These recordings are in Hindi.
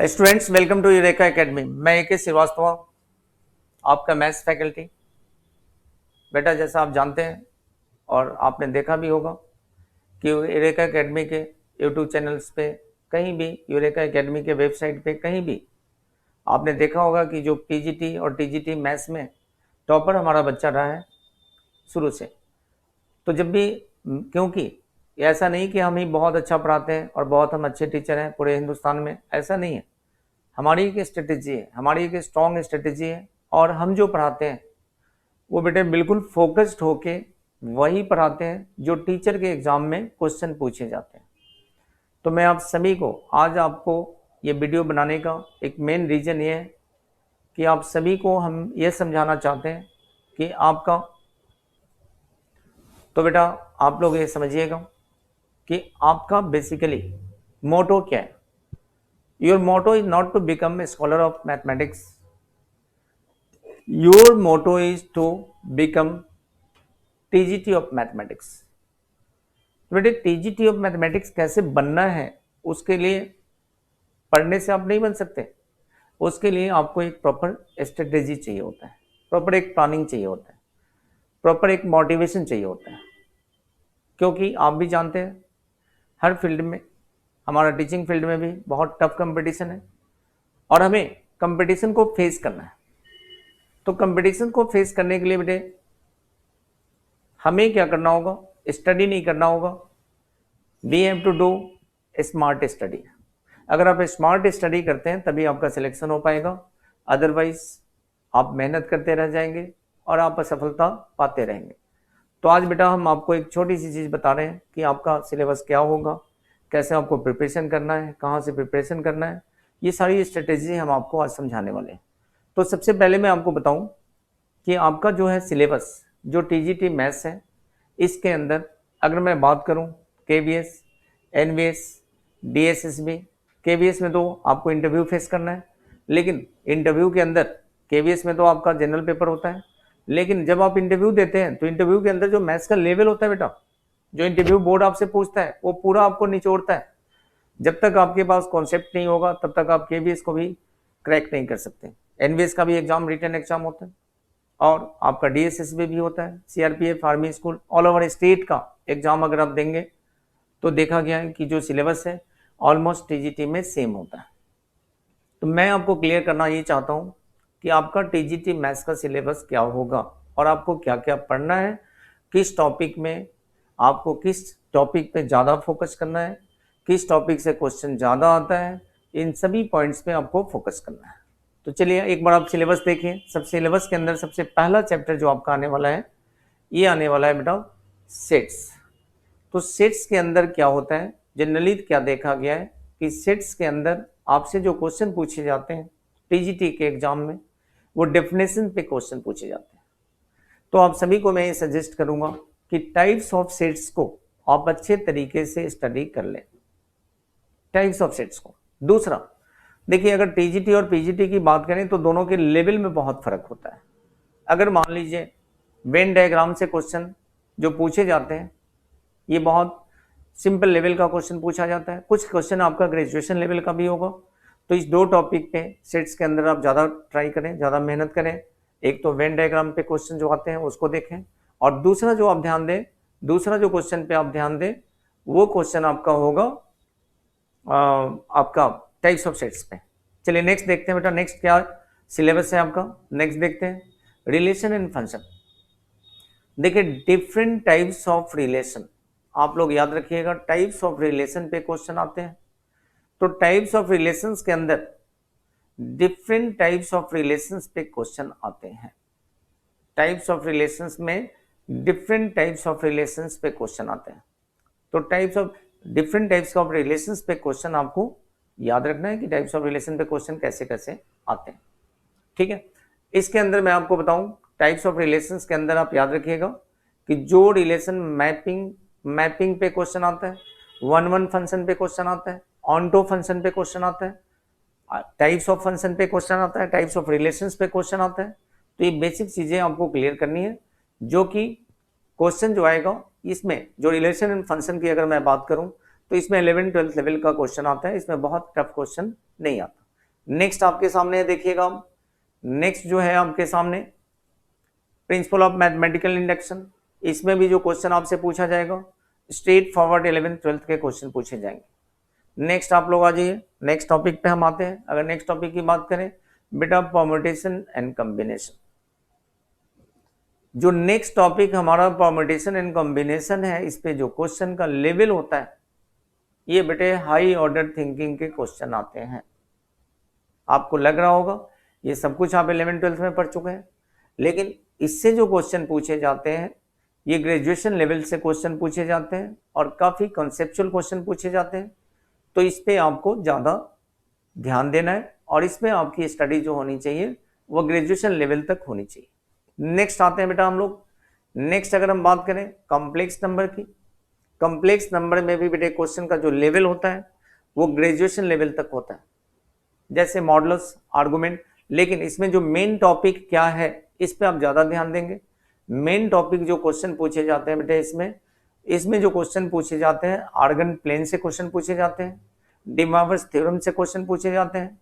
Students, welcome to Eureka academy. मैं ए.के. श्रीवास्तव, आपका मैथ्स फैकल्टी। बेटा, जैसा आप जानते हैं और आपने देखा भी होगा कि यूरेका एकेडमी के यूट्यूब चैनल्स पे, कहीं भी यूरेका एकेडमी के वेबसाइट पे कहीं भी आपने देखा होगा कि जो पीजीटी और टीजीटी मैथ्स में टॉपर हमारा बच्चा रहा है शुरू से। तो जब भी, क्योंकि ऐसा नहीं कि हम ही बहुत अच्छा पढ़ाते हैं और बहुत हम अच्छे टीचर हैं पूरे हिंदुस्तान में, ऐसा नहीं है। हमारी एक स्ट्रेटेजी है, हमारी एक स्ट्रॉन्ग स्ट्रेटेजी है, और हम जो पढ़ाते हैं वो बेटे बिल्कुल फोकस्ड होके वही पढ़ाते हैं जो टीचर के एग्जाम में क्वेश्चन पूछे जाते हैं। तो मैं आप सभी को आज आपको ये वीडियो बनाने का एक मेन रीज़न ये है कि आप सभी को हम ये समझाना चाहते हैं कि आपका, तो बेटा आप लोग ये समझिएगा कि आपका बेसिकली मोटो क्या है। Your motto is not to become a scholar of mathematics, your motto is to become TGT of mathematics. बेटे, टीजीटी ऑफ मैथमेटिक्स कैसे बनना है, उसके लिए पढ़ने से आप नहीं बन सकते। उसके लिए आपको एक प्रॉपर स्ट्रेटेजी चाहिए होता है, प्रॉपर एक प्लानिंग चाहिए होता है, प्रॉपर एक मोटिवेशन चाहिए होता है। क्योंकि आप भी जानते हैं हर फील्ड में, हमारा टीचिंग फील्ड में भी बहुत टफ कंपटीशन है और हमें कंपटीशन को फेस करना है। तो कंपटीशन को फेस करने के लिए बेटे हमें क्या करना होगा? स्टडी नहीं करना होगा। We have to do smart study. अगर आप स्मार्ट स्टडी करते हैं तभी आपका सिलेक्शन हो पाएगा, अदरवाइज आप मेहनत करते रह जाएंगे और आप असफलता पाते रहेंगे। तो आज बेटा हम आपको एक छोटी सी चीज़ बता रहे हैं कि आपका सिलेबस क्या होगा, कैसे आपको प्रिपरेशन करना है, कहाँ से प्रिपरेशन करना है, ये सारी स्ट्रेटेजी हम आपको आज समझाने वाले हैं। तो सबसे पहले मैं आपको बताऊं कि आपका जो है सिलेबस, जो टीजीटी मैथ्स है, इसके अंदर अगर मैं बात करूं केवीएस, एनवीएस, डीएसएसबी। केवीएस में तो आपको इंटरव्यू फेस करना है, लेकिन इंटरव्यू के अंदर केवीएस में तो आपका जनरल पेपर होता है, लेकिन जब आप इंटरव्यू देते हैं तो इंटरव्यू के अंदर जो मैथ्स का लेवल होता है बेटा, जो इंटरव्यू बोर्ड आपसे पूछता है वो पूरा आपको निचोड़ता है। जब तक आपके पास कॉन्सेप्ट नहीं होगा तब तक आप केवीएस को भी क्रैक नहीं कर सकते। एनवीएस का भी एग्जाम रिटन एग्जाम होता है और आपका डीएसएसबी भी होता है, CRPF, army school, all over state का एग्जाम अगर आप देंगे तो देखा गया है कि जो सिलेबस है ऑलमोस्ट टीजीटी में सेम होता है। तो मैं आपको क्लियर करना ये चाहता हूँ कि आपका टीजीटी मैथ्स का सिलेबस क्या होगा और आपको क्या क्या पढ़ना है, किस टॉपिक में आपको, किस टॉपिक पे ज़्यादा फोकस करना है, किस टॉपिक से क्वेश्चन ज़्यादा आता है, इन सभी पॉइंट्स पे आपको फोकस करना है। तो चलिए एक बार आप सिलेबस देखिए। सब सिलेबस के अंदर सबसे पहला चैप्टर जो आपका आने वाला है, ये आने वाला है बेटा सेट्स। तो सेट्स के अंदर क्या होता है, जनरली क्या देखा गया है कि सेट्स के अंदर आपसे जो क्वेश्चन पूछे जाते हैं टीजीटी के एग्जाम में, वो डेफिनेशन पे क्वेश्चन पूछे जाते हैं। तो आप सभी को मैं ये सजेस्ट करूंगा कि टाइप्स ऑफ सेट्स को आप अच्छे तरीके से स्टडी कर लें, टाइप्स ऑफ सेट्स को। दूसरा देखिए, अगर टीजीटी और पीजीटी की बात करें तो दोनों के लेवल में बहुत फर्क होता है। अगर मान लीजिए वेन डायग्राम से क्वेश्चन जो पूछे जाते हैं, ये बहुत सिंपल लेवल का क्वेश्चन पूछा जाता है, कुछ क्वेश्चन आपका ग्रेजुएशन लेवल का भी होगा। तो इस दो टॉपिक पे सेट्स के अंदर आप ज़्यादा ट्राई करें, ज़्यादा मेहनत करें। एक तो वेन डायग्राम पे क्वेश्चन जो आते हैं उसको देखें, और दूसरा जो आप ध्यान दें, दूसरा जो क्वेश्चन पे आप ध्यान दें, वो क्वेश्चन आपका होगा आपका टाइप्स ऑफ सेट्स पे। चलिए नेक्स्ट देखते हैं बेटा, नेक्स्ट क्या सिलेबस है आपका। नेक्स्ट देखते हैं रिलेशन एंड फंक्शन। देखिए डिफरेंट टाइप्स ऑफ रिलेशन, आप लोग याद रखिएगा, टाइप्स ऑफ रिलेशन पे क्वेश्चन आते हैं। तो टाइप्स ऑफ रिलेशंस के अंदर डिफरेंट टाइप्स ऑफ रिलेशंस पे क्वेश्चन आते हैं। टाइप्स ऑफ रिलेशंस में डिफरेंट टाइप्स ऑफ रिलेशंस पे क्वेश्चन आते हैं। तो types of different types of relations पे क्वेश्चन आपको याद रखना है कि टाइप्स ऑफ रिलेशन पे क्वेश्चन कैसे कैसे आते हैं। ठीक है, इसके अंदर मैं आपको बताऊं, टाइप्स ऑफ रिलेशंस के अंदर आप याद रखिएगा कि जो रिलेशन मैपिंग पे क्वेश्चन आता है, वन वन फंक्शन पे क्वेश्चन आता है, ऑनटो फंक्शन पे क्वेश्चन आता है, टाइप्स ऑफ फंक्शन पे क्वेश्चन आता है, टाइप्स ऑफ रिलेशंस पे क्वेश्चन आता है। तो ये बेसिक चीजें आपको क्लियर करनी है, जो कि क्वेश्चन जो आएगा इसमें, जो रिलेशन एंड फंक्शन की अगर मैं बात करूं तो इसमें 11th 12th लेवल का क्वेश्चन आता है, इसमें बहुत टफ क्वेश्चन नहीं आता। नेक्स्ट आपके सामने है, देखिएगा नेक्स्ट जो है आपके सामने प्रिंसिपल ऑफ मैथमेटिकल इंडक्शन। इसमें भी जो क्वेश्चन आपसे पूछा जाएगा स्ट्रेट फॉरवर्ड 11th 12th के क्वेश्चन पूछे जाएंगे। नेक्स्ट आप लोग आ जाइए, नेक्स्ट टॉपिक पे हम आते हैं। अगर नेक्स्ट टॉपिक की बात करें बेटा परम्यूटेशन एंड कॉम्बिनेशन, जो नेक्स्ट टॉपिक हमारा परम्यूटेशन एंड कॉम्बिनेशन है, इस पे जो क्वेश्चन का लेवल होता है ये बेटे हाई ऑर्डर थिंकिंग के क्वेश्चन आते हैं। आपको लग रहा होगा ये सब कुछ आप 11th 12th में पढ़ चुके हैं, लेकिन इससे जो क्वेश्चन पूछे जाते हैं ये ग्रेजुएशन लेवल से क्वेश्चन पूछे जाते हैं और काफ़ी कॉन्सेप्चुअल क्वेश्चन पूछे जाते हैं। तो इस पे आपको ज़्यादा ध्यान देना है और इसमें आपकी स्टडी जो होनी चाहिए वो ग्रेजुएशन लेवल तक होनी चाहिए। नेक्स्ट आते हैं बेटा हम लोग, नेक्स्ट अगर हम बात करें कॉम्प्लेक्स नंबर की, कॉम्प्लेक्स नंबर में भी बेटे क्वेश्चन का जो लेवल होता है वो ग्रेजुएशन लेवल तक होता है, जैसे मॉडुलस, आर्गुमेंट। लेकिन इसमें जो मेन टॉपिक क्या है इस पे आप ज़्यादा ध्यान देंगे। मेन टॉपिक जो क्वेश्चन पूछे जाते हैं बेटे इसमें जो क्वेश्चन पूछे जाते हैं आर्गन प्लेन से क्वेश्चन पूछे जाते हैं, डी मॉर्गन्स थ्योरम से क्वेश्चन पूछे जाते हैं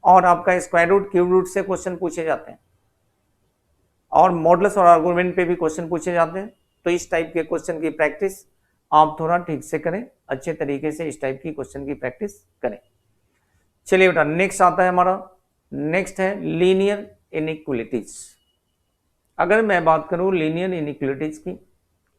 और आपका स्क्वायर रूट क्यूब रूट से क्वेश्चन पूछे जाते हैं और मॉडुलस और आर्गुमेंट पे भी क्वेश्चन पूछे जाते हैं। तो इस टाइप के क्वेश्चन की प्रैक्टिस आप थोड़ा ठीक से करें, अच्छे तरीके से इस टाइप की क्वेश्चन की प्रैक्टिस करें। चलिए बेटा नेक्स्ट आता है हमारा, नेक्स्ट है लीनियर इनइक्वलिटीज। अगर मैं बात करूं लीनियर इनइक्वलिटीज की,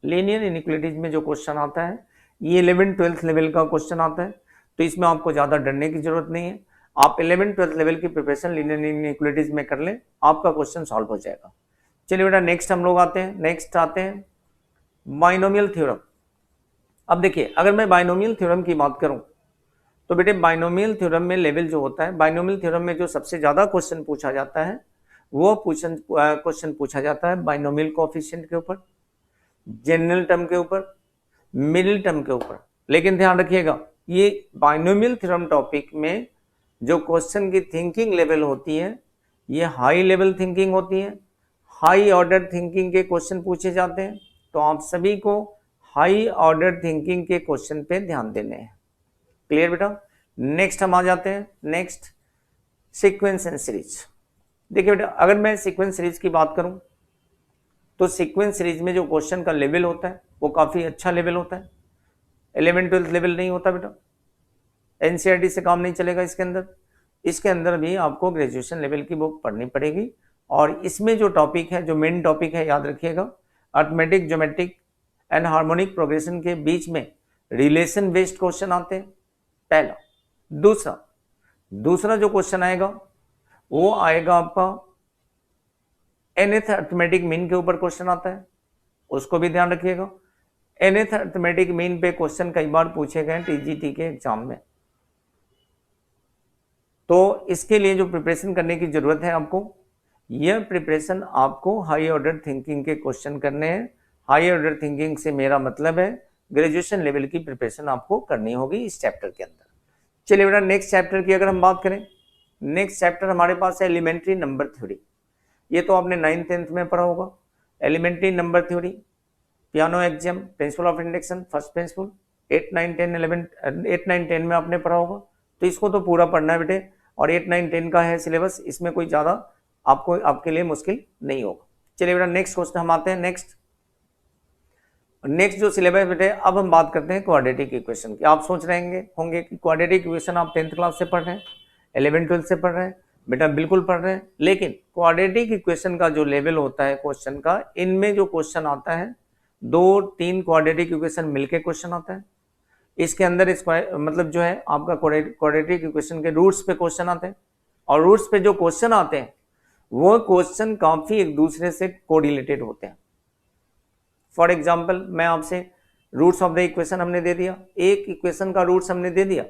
लीनियर इनइक्वलिटीज में जो क्वेश्चन आता है ये 11th 12th लेवल का क्वेश्चन आता है। तो इसमें आपको ज़्यादा डरने की जरूरत नहीं है, आप 11th 12th लेवल की प्रिपरेशन लीनियर इनइक्वलिटीज में कर लें, आपका क्वेश्चन सॉल्व हो जाएगा। चलिए बेटा नेक्स्ट हम लोग आते हैं, नेक्स्ट आते हैं बाइनोमियल थ्योरम। अब देखिए अगर मैं बाइनोमियल थ्योरम की बात करूं तो बेटे बाइनोमियल थ्योरम में लेवल जो होता है, बाइनोमियल थ्योरम में जो सबसे ज़्यादा क्वेश्चन पूछा जाता है वो क्वेश्चन पूछा जाता है बाइनोमियल कोएफिशिएंट के ऊपर, जनरल टर्म के ऊपर, मिडिल टर्म के ऊपर। लेकिन ध्यान रखिएगा ये बाइनोमियल थ्योरम टॉपिक में जो क्वेश्चन की थिंकिंग लेवल होती है ये हाई लेवल थिंकिंग होती है, हाई ऑर्डर थिंकिंग के क्वेश्चन पूछे जाते हैं। तो आप सभी को हाई ऑर्डर थिंकिंग के क्वेश्चन पे ध्यान देने हैं। क्लियर बेटा? नेक्स्ट हम आ जाते हैं, नेक्स्ट सीक्वेंस एंड सीरीज। देखिए बेटा अगर मैं सीक्वेंस सीरीज की बात करूं तो सीक्वेंस सीरीज में जो क्वेश्चन का लेवल होता है वो काफ़ी अच्छा लेवल होता है, 11th 12th लेवल नहीं होता बेटा, एनसीईआरटी से काम नहीं चलेगा इसके अंदर। इसके अंदर भी आपको ग्रेजुएशन लेवल की बुक पढ़नी पड़ेगी और इसमें जो टॉपिक है, जो मेन टॉपिक है याद रखिएगा, arithmetic, geometric and harmonic progression के बीच में रिलेशन बेस्ड क्वेश्चन आते हैं, पहला। दूसरा जो क्वेश्चन आएगा वो आएगा आपका nth अर्थमेटिक मीन के ऊपर क्वेश्चन आता है, उसको भी ध्यान रखिएगा। nth अर्थमेटिक मीन पे क्वेश्चन कई बार पूछे गए टीजीटी के एग्जाम में, तो इसके लिए जो प्रिपरेशन करने की जरूरत है आपको, यह प्रिपरेशन आपको हाई ऑर्डर थिंकिंग के क्वेश्चन करने हैं। हाई ऑर्डर थिंकिंग से मेरा मतलब है ग्रेजुएशन लेवल की प्रिपरेशन आपको करनी होगी इस चैप्टर के अंदर। चलिए बेटा नेक्स्ट चैप्टर की अगर हम बात करें, नेक्स्ट चैप्टर हमारे पास है एलिमेंट्री नंबर थ्योरी। ये तो आपने 9th 10th में पढ़ा होगा, elementary number theory, Peano axiom, principle of induction, first principle, 8 9 10 11 8 9 10 में आपने पढ़ा होगा। तो इसको तो पूरा पढ़ना है बेटे, और 8 9 10 का है सिलेबस, इसमें कोई ज़्यादा आपके लिए मुश्किल नहीं होगा। चलिए बेटा नेक्स्ट क्वेश्चन हम आते हैं, नेक्स्ट जो सिलेबस बेटे, अब हम बात करते हैं क्वाड्रेटिक इक्वेशन की। आप सोच रहे होंगे कि क्वाड्रेटिक इक्वेशन आप 10th क्लास से पढ़ रहे हैं, 11 12 से पढ़ रहे हैं, बेटा बिल्कुल पढ़ रहे हैं। लेकिन क्वाड्रेटिक इक्वेशन का जो लेवल होता है क्वेश्चन का, इनमें जो क्वेश्चन आता है 2-3 क्वाड्रेटिक इक्वेशन मिलके क्वेश्चन आता है। इसके अंदर स्क्वायर मतलब जो है आपका क्वाड्रेटिक इक्वेशन के रूट्स पे क्वेश्चन आते हैं, और रूट्स पे जो क्वेश्चन आते हैं वो क्वेश्चन काफी एक दूसरे से कोरिलेटेड होते हैं। फॉर एग्जाम्पल मैं आपसे रूट्स ऑफ द इक्वेशन हमने दे दिया, एक इक्वेशन का रूट्स हमने दे दिया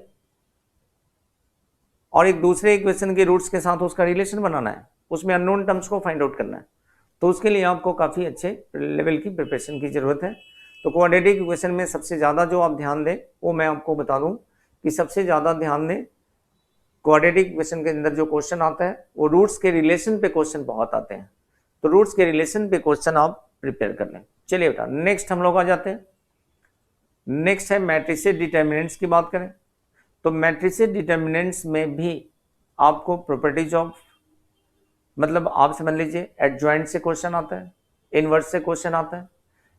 और एक दूसरे इक्वेशन के रूट्स के साथ उसका रिलेशन बनाना है, उसमें अननोन टर्म्स को फाइंड आउट करना है। तो उसके लिए आपको काफ़ी अच्छे लेवल की प्रिपरेशन की ज़रूरत है। तो क्वाड्रेटिक इक्वेशन में सबसे ज़्यादा जो आप ध्यान दें वो मैं आपको बता दूं कि सबसे ज़्यादा ध्यान दें क्वाड्रेटिक इक्वेशन के अंदर जो क्वेश्चन आता है वो रूट्स के रिलेशन पे क्वेश्चन बहुत आते हैं। तो रूट्स के रिलेशन पे क्वेश्चन आप प्रिपेयर कर लें। चलिए बेटा नेक्स्ट हम लोग आ जाते हैं, नेक्स्ट है मैट्रिसेस डिटर्मिनेंट्स की बात करें तो मैट्रिसेस डिटर्मिनेंट्स में भी आपको प्रॉपर्टीज ऑफ, मतलब आप समझ लीजिए एडजॉइंट से क्वेश्चन आता है, इनवर्स से क्वेश्चन आता है,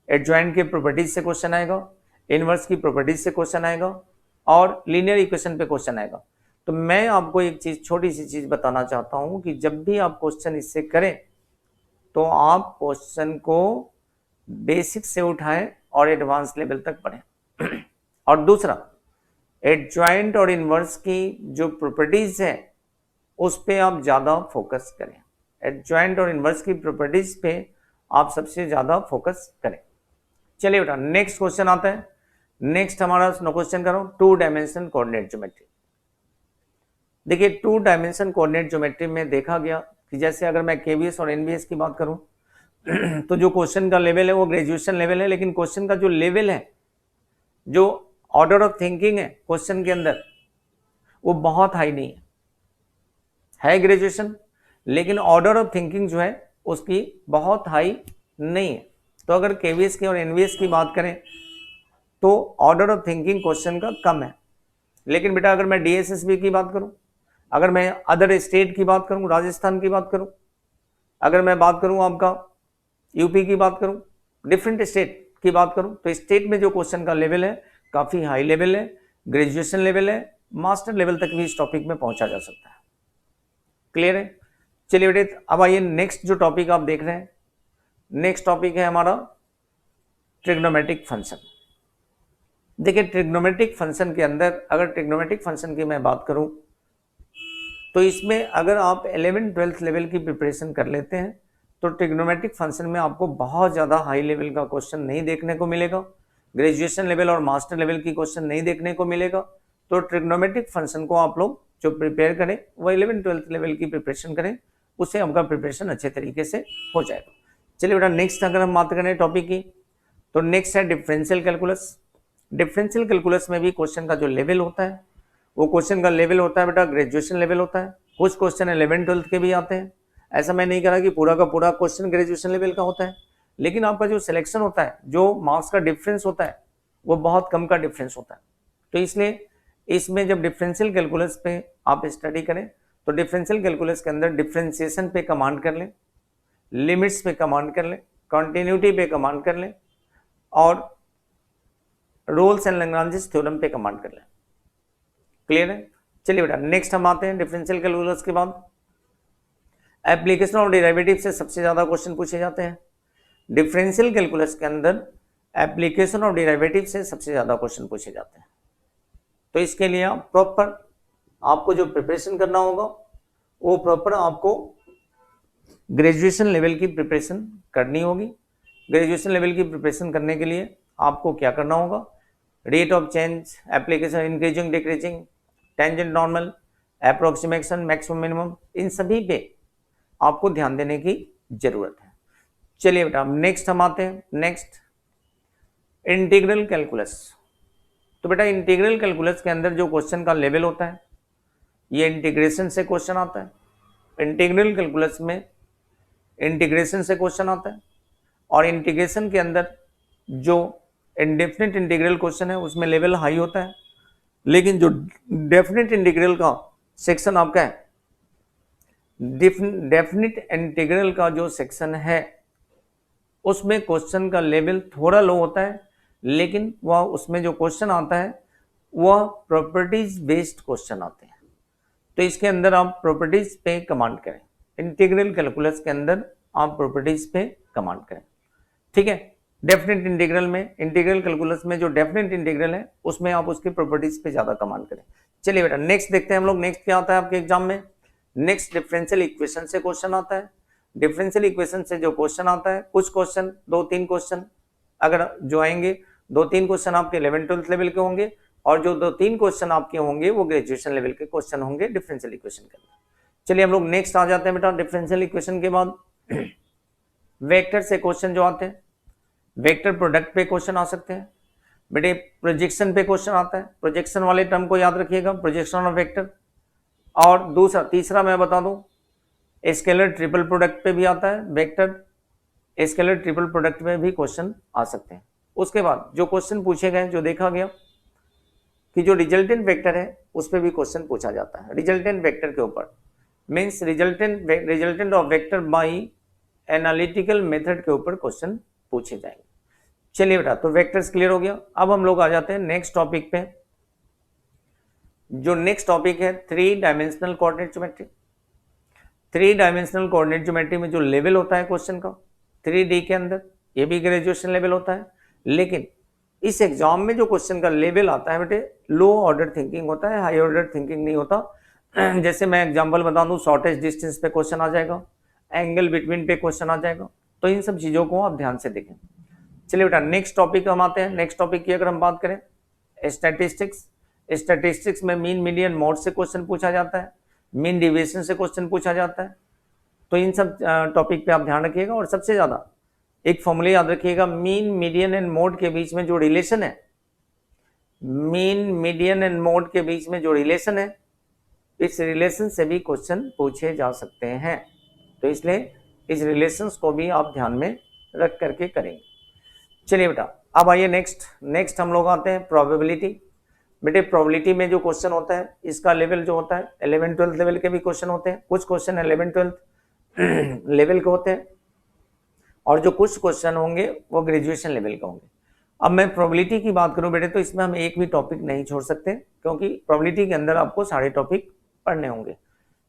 एडजॉइंट के प्रॉपर्टीज से क्वेश्चन आएगा, इनवर्स की प्रॉपर्टीज से क्वेश्चन आएगा और लीनियर इक्वेशन पे क्वेश्चन आएगा। तो मैं आपको एक चीज, छोटी सी चीज बताना चाहता हूं कि जब भी आप क्वेश्चन इससे करें तो आप क्वेश्चन को बेसिक से उठाएं और एडवांस लेवल तक पढ़ें। और दूसरा, एडजॉइंट और इनवर्स की जो प्रॉपर्टीज है उस पे आप ज्यादा फोकस करें, एडजॉइंट और इनवर्स की प्रॉपर्टीज पे आप सबसे ज्यादा फोकस करें। चलिए बेटा नेक्स्ट क्वेश्चन आता है। नेक्स्ट हमारा क्वेश्चन करो 2 डायमेंशन कोऑर्डिनेट ज्योमेट्री। देखिए 2 डायमेंशन कोऑर्डिनेट ज्योमेट्री में देखा गया कि जैसे अगर मैं केवीएस और एनवीएस की बात करूं तो जो क्वेश्चन का लेवल है वो ग्रेजुएशन लेवल है, लेकिन क्वेश्चन का जो लेवल है, जो ऑर्डर ऑफ थिंकिंग है क्वेश्चन के अंदर, वो बहुत हाई नहीं है ग्रेजुएशन, लेकिन ऑर्डर ऑफ थिंकिंग जो है उसकी बहुत हाई नहीं है। तो अगर केवीएस की और एनवीएस की बात करें तो ऑर्डर ऑफ थिंकिंग क्वेश्चन का कम है। लेकिन बेटा अगर मैं डीएसएसबी की बात करूं, अगर मैं अदर स्टेट की बात करूं, राजस्थान की बात करूं, अगर मैं बात करूं आपका यूपी की बात करूं, डिफरेंट स्टेट की बात करूं, तो स्टेट में जो क्वेश्चन का लेवल है काफी हाई लेवल है, ग्रेजुएशन लेवल है, मास्टर लेवल तक भी इस टॉपिक में पहुंचा जा सकता है। क्लियर है? चलिए बेटे अब आइए नेक्स्ट जो टॉपिक आप देख रहे हैं, नेक्स्ट टॉपिक है हमारा ट्रिग्नोमेट्रिक फंक्शन। देखिए ट्रिग्नोमेट्रिक फंक्शन के अंदर, अगर ट्रिग्नोमेट्रिक फंक्शन की मैं बात करूं तो इसमें अगर आप 11th-12th लेवल की प्रिपरेशन कर लेते हैं तो ट्रिग्नोमेट्रिक फंक्शन में आपको बहुत ज़्यादा हाई लेवल का क्वेश्चन नहीं देखने को मिलेगा, ग्रेजुएशन लेवल और मास्टर लेवल की क्वेश्चन नहीं देखने को मिलेगा। तो ट्रिग्नोमेट्रिक फंक्शन को आप लोग जो प्रिपेयर करें वो 11th-12th लेवल की प्रिपरेशन करें, उससे आपका प्रिपरेशन अच्छे तरीके से हो जाएगा। चलिए बेटा नेक्स्ट अगर हम बात करें टॉपिक की तो नेक्स्ट है डिफरेंशियल कैलकुलस। डिफरेंशियल कैलकुलस में भी क्वेश्चन का जो लेवल होता है वो क्वेश्चन का लेवल होता है बेटा ग्रेजुएशन लेवल होता है। कुछ क्वेश्चन 11th-12th के भी आते हैं, ऐसा मैं नहीं कह रहा कि पूरा का पूरा क्वेश्चन ग्रेजुएशन लेवल का होता है, लेकिन आपका जो सिलेक्शन होता है, जो मार्क्स का डिफरेंस होता है वो बहुत कम का डिफरेंस होता है। तो इसलिए इसमें जब डिफरेंशियल कैलकुलस पे आप स्टडी करें तो डिफरेंशियल कैलकुलस के अंदर डिफरेंशिएशन पे कमांड कर लें, लिमिट्स पे कमांड कर लें, कॉन्टिन्यूटी पे कमांड कर लें और रोल्स एंड लैग्रांजेस थ्योरम पे कमांड कर लें। क्लियर है? चलिए बेटा नेक्स्ट हम आते हैं डिफरेंशियल कैलकुलस के बाद एप्लीकेशन ऑफ डेरिवेटिव से सबसे ज्यादा क्वेश्चन पूछे जाते हैं। डिफरेंशियल कैलकुलस के अंदर एप्लीकेशन ऑफ डेरिवेटिव से सबसे ज्यादा क्वेश्चन पूछे जाते हैं। तो इसके लिए आप प्रॉपर आपको जो प्रिपरेशन करना होगा वो प्रॉपर आपको ग्रेजुएशन लेवल की प्रिपरेशन करनी होगी। ग्रेजुएशन लेवल की प्रिपरेशन करने के लिए आपको क्या करना होगा, rate of change, application increasing decreasing, tangent normal, approximation, maximum minimum, इन सभी पे आपको ध्यान देने की जरूरत है। चलिए बेटा नेक्स्ट हम आते हैं नेक्स्ट इंटीग्रल कैलकुलस। तो बेटा इंटीग्रल कैलकुलस के अंदर जो क्वेश्चन का लेवल होता है ये इंटीग्रेशन से क्वेश्चन आता है। इंटीग्रल कैलकुलस में इंटीग्रेशन से क्वेश्चन आता है और इंटीग्रेशन के अंदर जो इंडेफिनिट इंटीग्रल क्वेश्चन है उसमें लेवल हाई होता है, लेकिन जो डेफिनिट इंटीग्रल का सेक्शन आपका है, डेफिनिट इंटीग्रल का जो सेक्शन है उसमें क्वेश्चन का लेवल थोड़ा लो होता है, लेकिन वह उसमें जो क्वेश्चन आता है वह प्रॉपर्टीज बेस्ड क्वेश्चन आते हैं। तो इसके अंदर आप प्रॉपर्टीज पे कमांड करें, इंटीग्रल कैलकुलस के अंदर आप प्रॉपर्टीज पे कमांड करें। ठीक है? डेफिनेट इंटीग्रल में, इंटीग्रल कैलकुलस में जो डेफिनेट इंटीग्रल है उसमें आप उसकी प्रॉपर्टीज पे ज्यादा कमांड करें। चलिए बेटा नेक्स्ट देखते हैं हम लोग, नेक्स्ट क्या आता है आपके एग्जाम में। नेक्स्ट डिफरेंशियल इक्वेशन से क्वेश्चन आता है। डिफरेंशियल इक्वेशन से जो क्वेश्चन आता है, कुछ क्वेश्चन 2-3 क्वेश्चन अगर जो आएंगे, 2-3 क्वेश्चन आपके 11th-12th लेवल के होंगे और जो 2-3 क्वेश्चन आपके होंगे वो ग्रेजुएशन लेवल के क्वेश्चन होंगे डिफरेंशियल इक्वेशन के अंदर। चलिए हम लोग नेक्स्ट आ जाते हैं बेटा डिफरेंशियल इक्वेशन के बाद वेक्टर से क्वेश्चन जो आते हैं, वेक्टर प्रोडक्ट पे क्वेश्चन आ सकते हैं बेटे, प्रोजेक्शन पे क्वेश्चन आता है, प्रोजेक्शन वाले टर्म को याद रखिएगा, प्रोजेक्शन ऑफ वेक्टर। और दूसरा तीसरा मैं बता दूं स्केलर ट्रिपल प्रोडक्ट पे भी आता है वेक्टर, स्केलर ट्रिपल प्रोडक्ट में भी क्वेश्चन आ सकते हैं। उसके बाद जो क्वेश्चन पूछे गए, जो देखा गया कि जो रिजल्टेंट वेक्टर है उस पर भी क्वेश्चन पूछा जाता है। रिजल्टेंट वेक्टर के ऊपर means resultant of vector by analytical method के ऊपर क्वेश्चन पूछे जाएंगे। चलिए बेटा, तो वेक्टर्स क्लियर हो गया। अब हम लोग आ जाते हैं नेक्स्ट टॉपिक पे। जो नेक्स्ट टॉपिक है 3 dimensional coordinate geometry. 3 dimensional coordinate geometry में जो लेवल होता है क्वेश्चन का 3D के अंदर, ये भी ग्रेजुएशन लेवल होता है, लेकिन इस एग्जाम में जो क्वेश्चन का लेवल आता है बेटे लो ऑर्डर थिंकिंग होता है, हाई ऑर्डर थिंकिंग नहीं होता। जैसे मैं एग्जांपल बता दूं, शॉर्टेस्ट डिस्टेंस पे क्वेश्चन आ जाएगा, एंगल बिटवीन पे क्वेश्चन आ जाएगा, तो इन सब चीजों को आप ध्यान से देखें। चलिए बेटा, नेक्स्ट टॉपिक हम आते हैं। नेक्स्ट टॉपिक की अगर हम बात करें स्टैटिस्टिक्स। स्टैटिस्टिक्स में मीन, मीडियन, मोड से क्वेश्चन पूछा जाता है, मीन डिविएशन से क्वेश्चन पूछा जाता है। तो इन सब टॉपिक पे आप ध्यान रखिएगा। और सबसे ज्यादा एक फॉर्मूला याद रखिएगा, मीन, मीडियन एंड मोड के बीच में जो रिलेशन है, मीन, मीडियन एंड मोड के बीच में जो रिलेशन है, इस रिलेशन से भी क्वेश्चन पूछे जा सकते हैं। तो इसलिए इस रिलेशंस को भी आप ध्यान में रख करके करेंगे। चलिए बेटा, अब आइए नेक्स्ट हम लोग आते हैं प्रोबेबिलिटी। बेटे प्रोबेबिलिटी में जो क्वेश्चन होता है इसका लेवल जो होता है 11-12 लेवल के भी क्वेश्चन होते हैं। कुछ क्वेश्चन 11-12 लेवल के होते हैं और जो कुछ क्वेश्चन होंगे वो ग्रेजुएशन लेवल के होंगे। अब मैं प्रोबेबिलिटी की बात करूं बेटे, तो इसमें हम एक भी टॉपिक नहीं छोड़ सकते, क्योंकि प्रोबेबिलिटी के अंदर आपको सारे टॉपिक पढ़ने होंगे।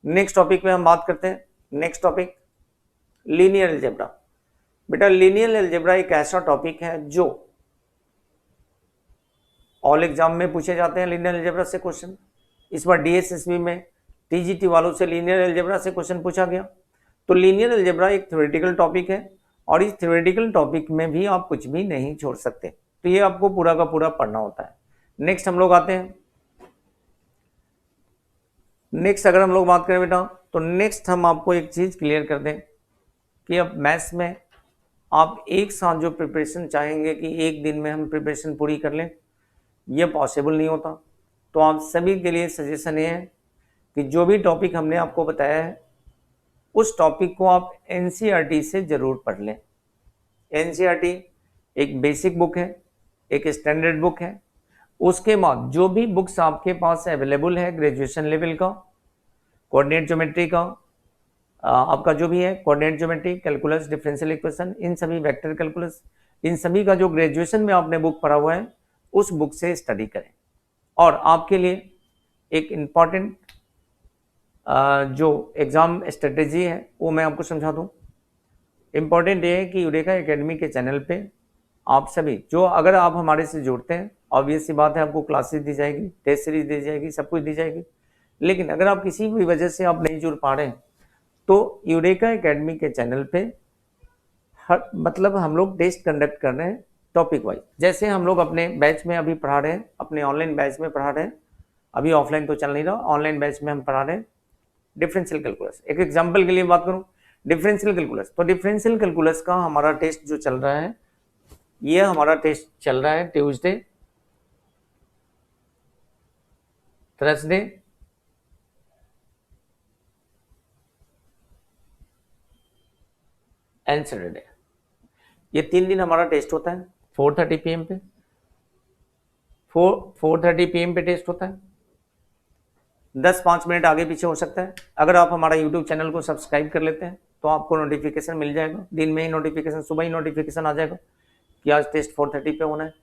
नेक्स्ट टॉपिक में हम बात करते हैं। Next topic linear algebra. बेटा लीनियर अलजेब्रा एक ऐसा टॉपिक है जो ऑल एग्जाम में पूछे जाते हैं। लीनियर अलजेब्रा से क्वेश्चन इस बार DSSB में TGT वालों से लीनियर अलजेब्रा से क्वेश्चन पूछा गया। तो लीनियर अलजेब्रा एक थ्योरेटिकल टॉपिक है और इस थ्योरेटिकल टॉपिक में भी आप कुछ भी नहीं छोड़ सकते, तो ये आपको पूरा का पूरा पढ़ना होता है। नेक्स्ट हम लोग आते हैं। नेक्स्ट अगर हम लोग बात करें बेटा, तो नेक्स्ट हम आपको एक चीज क्लियर कर दें कि अब मैथ्स में आप एक साथ जो प्रिपरेशन चाहेंगे कि एक दिन में हम प्रिपरेशन पूरी कर लें, ये पॉसिबल नहीं होता। तो आप सभी के लिए सजेशन ये है कि जो भी टॉपिक हमने आपको बताया है उस टॉपिक को आप NCERT से जरूर पढ़ लें। NCERT एक बेसिक बुक है, एक स्टैंडर्ड बुक है। उसके बाद जो भी बुक्स आपके पास अवेलेबल है ग्रेजुएशन लेवल का, कोऑर्डिनेट ज्योमेट्री का, आपका जो भी है coordinate geometry, calculus, differential equation, इन सभी वेक्टर कैलकुलस, इन सभी का जो ग्रेजुएशन में आपने बुक पढ़ा हुआ है उस बुक से स्टडी करें। और आपके लिए एक इम्पॉर्टेंट जो एग्जाम स्ट्रेटेजी है वो मैं आपको समझा दूं। इम्पॉर्टेंट ये है कि यूरेका एकेडमी के चैनल पे आप सभी जो अगर आप हमारे से जुड़ते हैं, ऑब्वियस सी बात है आपको क्लासेस दी जाएगी, टेस्ट सीरीज दी जाएगी, सब कुछ दी जाएगी। लेकिन अगर आप किसी भी वजह से आप नहीं जुड़ पा रहे हैं तो यूरेका एकेडमी के चैनल पे मतलब हम लोग टेस्ट कंडक्ट कर रहे हैं टॉपिक वाइज। जैसे हम लोग अपने बैच में अभी पढ़ा रहे हैं, अपने ऑनलाइन बैच में पढ़ा रहे हैं, अभी ऑफलाइन तो चल नहीं रहा, ऑनलाइन बैच में हम पढ़ा रहे हैं डिफरेंशियल कैलकुलस। एक एग्जांपल के लिए बात करूं, डिफरेंशियल कैलकुलस, तो डिफरेंशियल कैलकुलस का हमारा टेस्ट जो चल रहा है, ये हमारा टेस्ट चल रहा है ट्यूसडे, थर्सडे, एंड सैटरडे। ये 3 दिन हमारा टेस्ट होता है 4:30 PM पे। 4:30 PM पे टेस्ट होता है। 10-5 मिनट आगे पीछे हो सकता है। अगर आप हमारा यूट्यूब चैनल को सब्सक्राइब कर लेते हैं तो आपको नोटिफिकेशन मिल जाएगा, दिन में ही नोटिफिकेशन, सुबह ही नोटिफिकेशन आ जाएगा कि आज टेस्ट 4:30 पे होना है।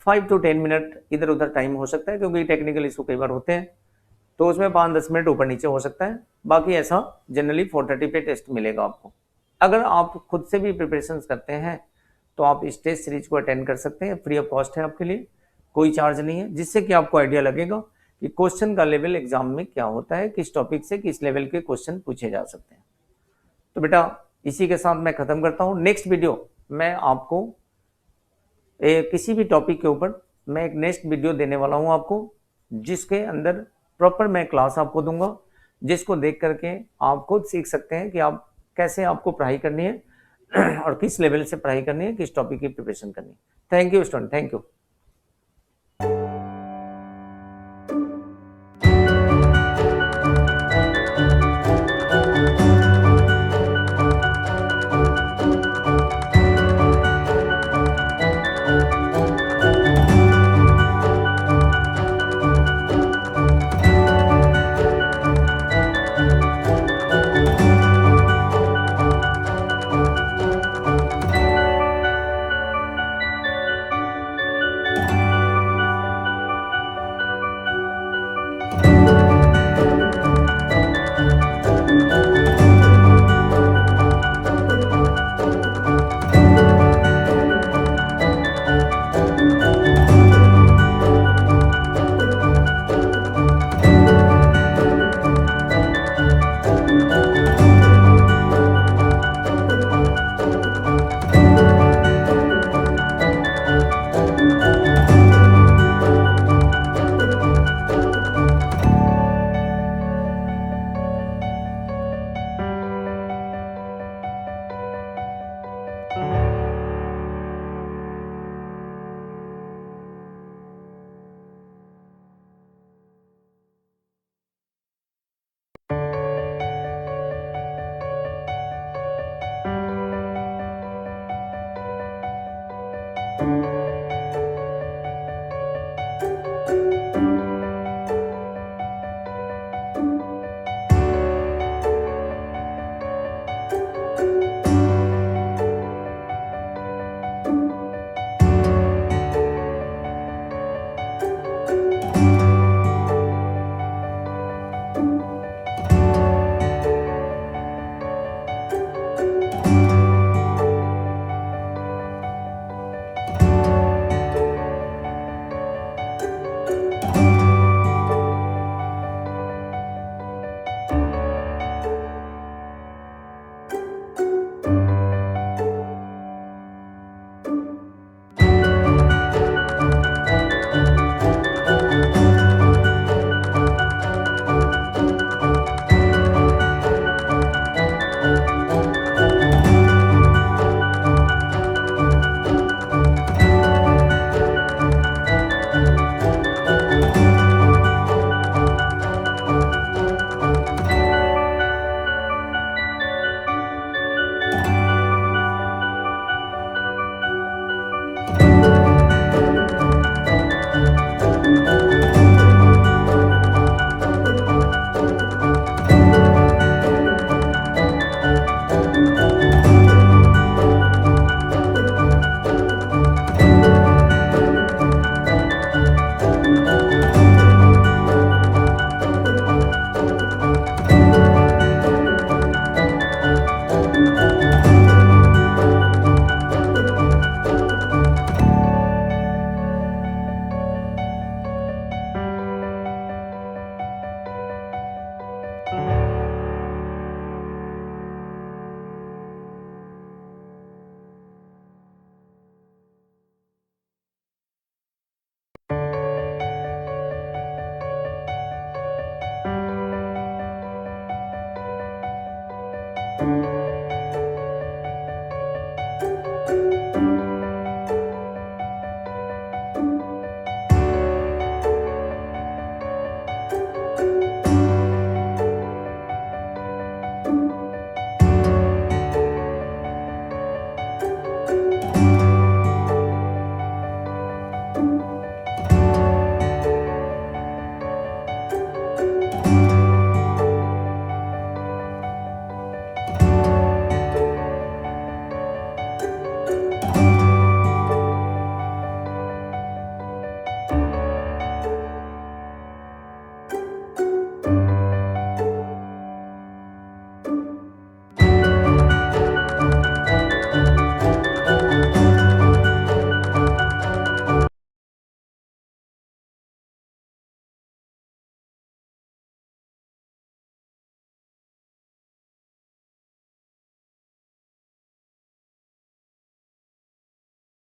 5 to 10 मिनट इधर उधर टाइम हो सकता है, क्योंकि टेक्निकल इशू कई बार होते हैं, तो उसमें 5-10 मिनट ऊपर नीचे हो सकता है। बाकी ऐसा जनरली 4:30 पे टेस्ट मिलेगा आपको। अगर आप खुद से भी प्रिपरेशन करते हैं तो आप इस टेस्ट सीरीज को अटेंड कर सकते हैं, फ्री ऑफ कॉस्ट है आपके लिए, कोई चार्ज नहीं है, जिससे कि आपको आइडिया लगेगा कि क्वेश्चन का लेवल एग्जाम में क्या होता है, किस टॉपिक से किस लेवल के क्वेश्चन पूछे जा सकते हैं। तो बेटा इसी के साथ मैं खत्म करता हूँ। नेक्स्ट वीडियो मैं आपको किसी भी टॉपिक के ऊपर मैं एक नेक्स्ट वीडियो देने वाला हूँ आपको, जिसके अंदर प्रॉपर मैं क्लास आपको दूंगा, जिसको देख करके आप खुद सीख सकते हैं कि आप कैसे आपको पढ़ाई करनी है और किस लेवल से पढ़ाई करनी है, किस टॉपिक की प्रिपरेशन करनी है। Thank you student, thank you.